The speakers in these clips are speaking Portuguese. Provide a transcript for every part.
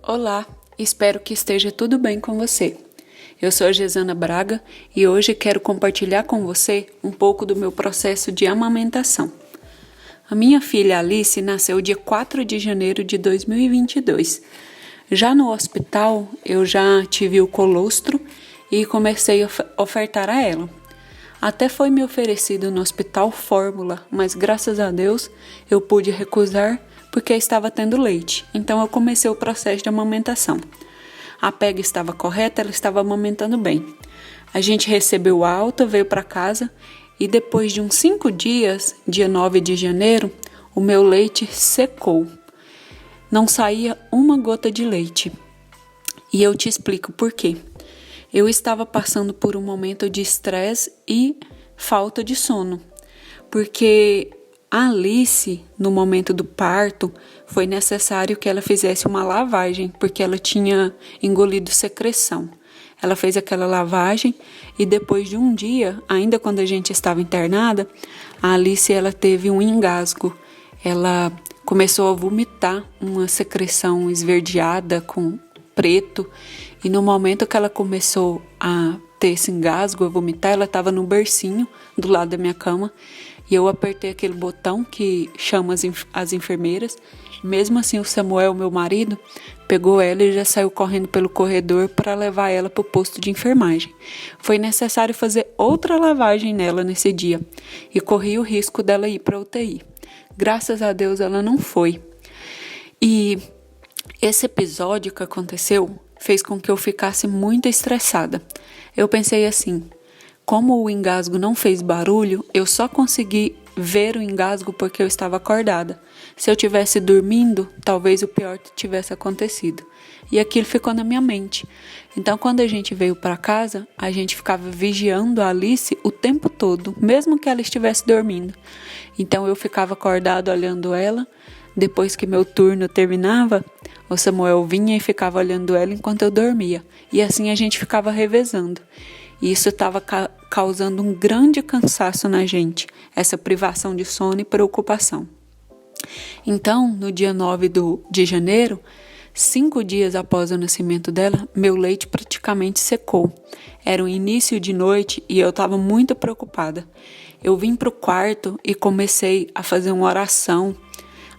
Olá, espero que esteja tudo bem com você. Eu sou a Gesana Braga e hoje quero compartilhar com você um pouco do meu processo de amamentação. A minha filha Alice nasceu dia 4 de janeiro de 2022. Já no hospital, eu já tive o colostro e comecei a ofertar a ela. Até foi me oferecido no hospital fórmula, mas graças a Deus eu pude recusar porque estava tendo leite. Então eu comecei o processo de amamentação. A pega estava correta, ela estava amamentando bem. A gente recebeu a alta, veio para casa e depois de uns 5 dias, dia 9 de janeiro, o meu leite secou. Não saía uma gota de leite. E eu te explico por quê. Eu estava passando por um momento de estresse e falta de sono, porque a Alice, no momento do parto, foi necessário que ela fizesse uma lavagem, porque ela tinha engolido secreção. Ela fez aquela lavagem e depois de um dia, ainda quando a gente estava internada, a Alice ela teve um engasgo. Ela começou a vomitar uma secreção esverdeada com preto e no momento que ela começou a ter esse engasgo, a vomitar, ela estava no bercinho do lado da minha cama. E eu apertei aquele botão que chama as enfermeiras. Mesmo assim, o Samuel, meu marido, pegou ela e já saiu correndo pelo corredor para levar ela para o posto de enfermagem. Foi necessário fazer outra lavagem nela nesse dia e corri o risco dela ir para a UTI. Graças a Deus ela não foi. E esse episódio que aconteceu fez com que eu ficasse muito estressada. Eu pensei assim: como o engasgo não fez barulho, eu só consegui ver o engasgo porque eu estava acordada. Se eu tivesse dormindo, talvez o pior tivesse acontecido. E aquilo ficou na minha mente. Então, quando a gente veio para casa, a gente ficava vigiando a Alice o tempo todo, mesmo que ela estivesse dormindo. Então, eu ficava acordado olhando ela. Depois que meu turno terminava, o Samuel vinha e ficava olhando ela enquanto eu dormia. E assim a gente ficava revezando. E isso estava causando um grande cansaço na gente, essa privação de sono e preocupação. Então, no dia 9 de janeiro, 5 dias após o nascimento dela, meu leite praticamente secou. Era o início de noite e eu estava muito preocupada. Eu vim para o quarto e comecei a fazer uma oração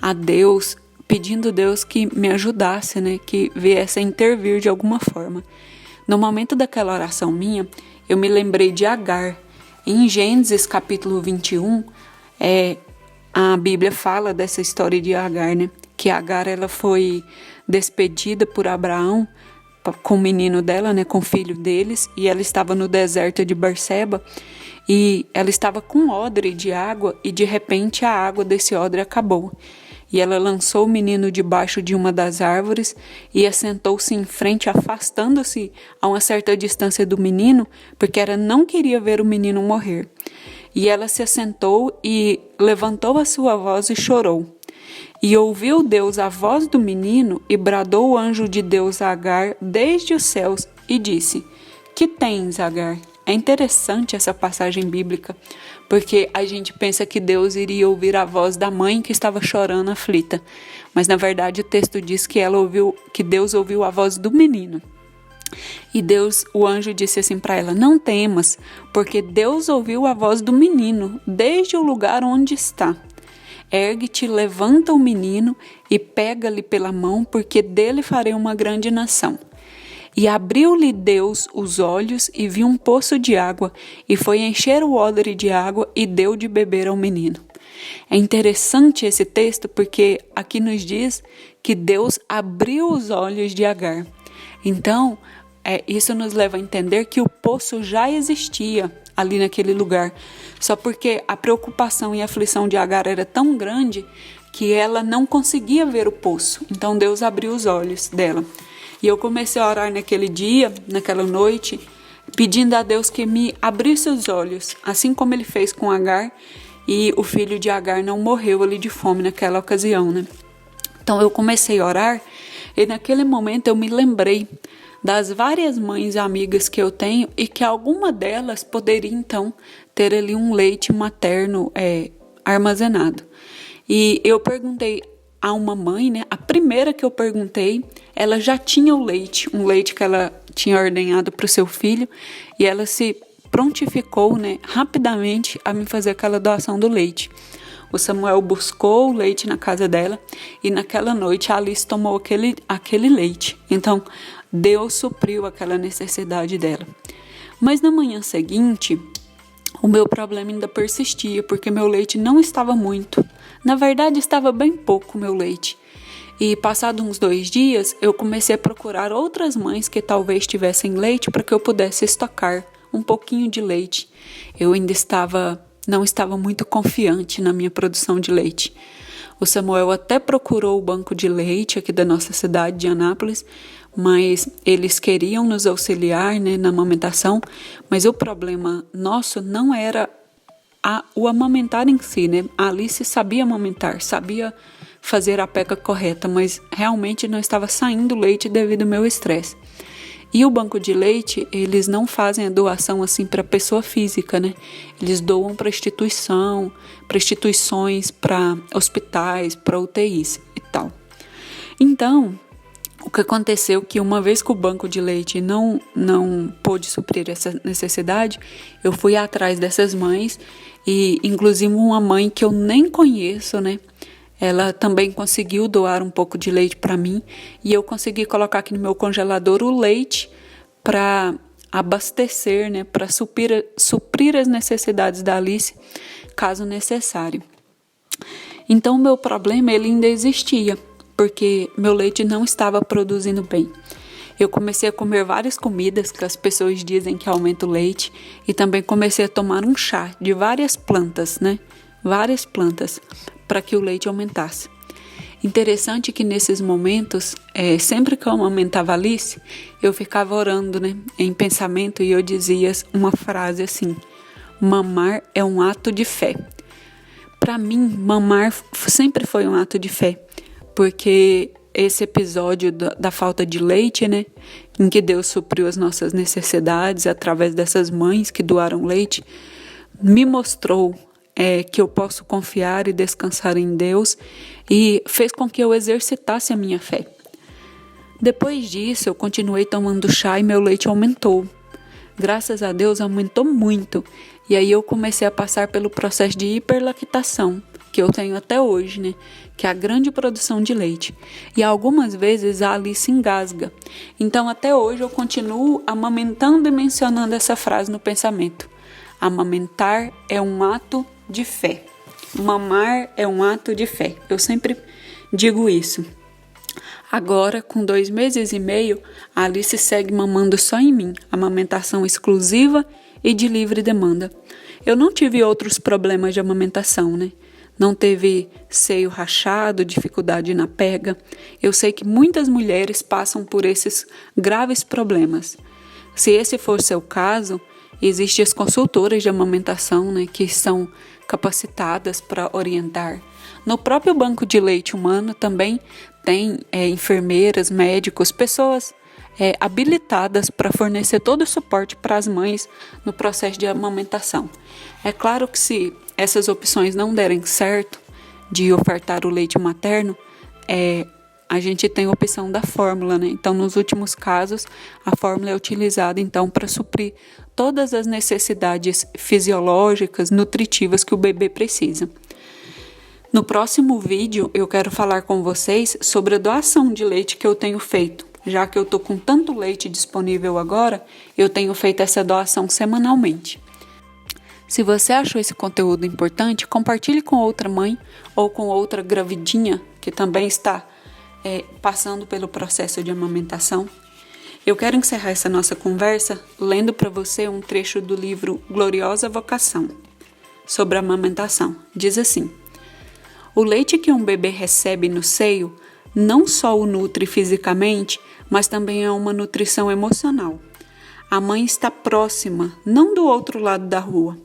a Deus, pedindo a Deus que me ajudasse, que viesse a intervir de alguma forma. No momento daquela oração minha, eu me lembrei de Agar. Em Gênesis capítulo 21, a Bíblia fala dessa história de Agar, que Agar ela foi despedida por Abraão com o menino dela, com o filho deles, e ela estava no deserto de Berseba, e ela estava com um odre de água, e de repente a água desse odre acabou. E ela lançou o menino debaixo de uma das árvores e assentou-se em frente, afastando-se a uma certa distância do menino, porque ela não queria ver o menino morrer. E ela se assentou e levantou a sua voz e chorou. E ouviu Deus a voz do menino e bradou o anjo de Deus a Agar desde os céus e disse: "Que tens, Agar?" É interessante essa passagem bíblica, porque a gente pensa que Deus iria ouvir a voz da mãe que estava chorando aflita, mas na verdade o texto diz que Deus ouviu a voz do menino. E o anjo disse assim para ela: "Não temas, porque Deus ouviu a voz do menino desde o lugar onde está. Ergue-te, levanta o menino e pega-lhe pela mão, porque dele farei uma grande nação." E abriu-lhe Deus os olhos e viu um poço de água, e foi encher o odre de água e deu de beber ao menino. É interessante esse texto porque aqui nos diz que Deus abriu os olhos de Agar. Então, isso nos leva a entender que o poço já existia ali naquele lugar, só porque a preocupação e a aflição de Agar era tão grande que ela não conseguia ver o poço. Então Deus abriu os olhos dela. E eu comecei a orar naquele dia, naquela noite, pedindo a Deus que me abrisse os olhos, assim como ele fez com Agar, e o filho de Agar não morreu ali de fome naquela ocasião, Então eu comecei a orar, e naquele momento eu me lembrei das várias mães amigas que eu tenho, e que alguma delas poderia então ter ali um leite materno armazenado. E eu perguntei: a uma mãe, né? A primeira que eu perguntei, ela já tinha o leite, um leite que ela tinha ordenhado para o seu filho, e ela se prontificou, né, rapidamente a me fazer aquela doação do leite. O Samuel buscou o leite na casa dela e naquela noite a Alice tomou aquele leite. Então, Deus supriu aquela necessidade dela. Mas na manhã seguinte, o meu problema ainda persistia, porque meu leite não estava muito. Na verdade, estava bem pouco o meu leite. E passados uns 2 dias, eu comecei a procurar outras mães que talvez tivessem leite para que eu pudesse estocar um pouquinho de leite. Eu ainda não estava muito confiante na minha produção de leite. O Samuel até procurou o banco de leite aqui da nossa cidade de Anápolis, mas eles queriam nos auxiliar, né, na amamentação, mas o problema nosso não era o amamentar em si, né? A Alice sabia amamentar, sabia fazer a peca correta, mas realmente não estava saindo leite devido ao meu estresse. E o banco de leite, eles não fazem a doação assim para pessoa física, né? Eles doam para instituições, para hospitais, para UTIs e tal. Então, o que aconteceu é que uma vez que o banco de leite não pôde suprir essa necessidade, eu fui atrás dessas mães e inclusive uma mãe que eu nem conheço, né? Ela também conseguiu doar um pouco de leite para mim e eu consegui colocar aqui no meu congelador o leite para abastecer, né, para suprir as necessidades da Alice, caso necessário. Então, o meu problema ele ainda existia, porque meu leite não estava produzindo bem. Eu comecei a comer várias comidas que as pessoas dizem que aumenta o leite e também comecei a tomar um chá de várias plantas, né? Várias plantas, para que o leite aumentasse. Interessante que nesses momentos, sempre que eu amamentava a Alice, eu ficava orando, né, em pensamento, e eu dizia uma frase assim: mamar é um ato de fé. Para mim, mamar sempre foi um ato de fé, porque esse episódio da falta de leite, né, em que Deus supriu as nossas necessidades através dessas mães que doaram leite, me mostrou que eu posso confiar e descansar em Deus e fez com que eu exercitasse a minha fé. Depois disso, eu continuei tomando chá e meu leite aumentou. Graças a Deus, aumentou muito. E aí eu comecei a passar pelo processo de hiperlactação, que eu tenho até hoje, né? Que é a grande produção de leite. E algumas vezes a Alice engasga. Então, até hoje, eu continuo amamentando e mencionando essa frase no pensamento. Amamentar é um ato de fé. Mamar é um ato de fé. Eu sempre digo isso. Agora, com 2 meses e meio, a Alice segue mamando só em mim, amamentação exclusiva e de livre demanda. Eu não tive outros problemas de amamentação, né? Não teve seio rachado, dificuldade na pega. Eu sei que muitas mulheres passam por esses graves problemas. Se esse for seu caso, existem as consultoras de amamentação, né, que são capacitadas para orientar. No próprio banco de leite humano também tem enfermeiras, médicos, pessoas habilitadas para fornecer todo o suporte para as mães no processo de amamentação. É claro que se essas opções não derem certo de ofertar o leite materno, a gente tem a opção da fórmula, né? Então, nos últimos casos, a fórmula é utilizada então para suprir todas as necessidades fisiológicas, nutritivas que o bebê precisa. No próximo vídeo, eu quero falar com vocês sobre a doação de leite que eu tenho feito. Já que eu estou com tanto leite disponível agora, eu tenho feito essa doação semanalmente. Se você achou esse conteúdo importante, compartilhe com outra mãe ou com outra gravidinha que também está passando pelo processo de amamentação. Eu quero encerrar essa nossa conversa lendo para você um trecho do livro Gloriosa Vocação, sobre a amamentação. Diz assim: o leite que um bebê recebe no seio não só o nutre fisicamente, mas também é uma nutrição emocional. A mãe está próxima, não do outro lado da rua.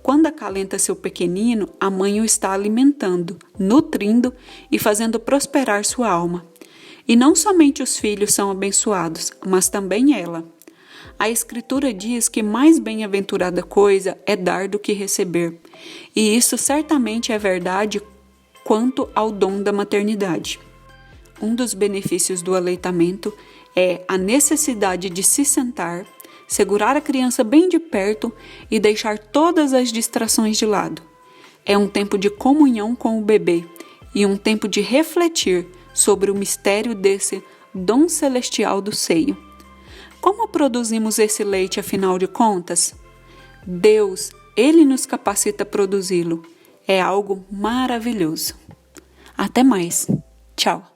Quando acalenta seu pequenino, a mãe o está alimentando, nutrindo e fazendo prosperar sua alma. E não somente os filhos são abençoados, mas também ela. A Escritura diz que mais bem-aventurada coisa é dar do que receber. E isso certamente é verdade quanto ao dom da maternidade. Um dos benefícios do aleitamento é a necessidade de se sentar, segurar a criança bem de perto e deixar todas as distrações de lado. É um tempo de comunhão com o bebê e um tempo de refletir sobre o mistério desse dom celestial do seio. Como produzimos esse leite, afinal de contas? Deus, Ele nos capacita a produzi-lo. É algo maravilhoso. Até mais. Tchau.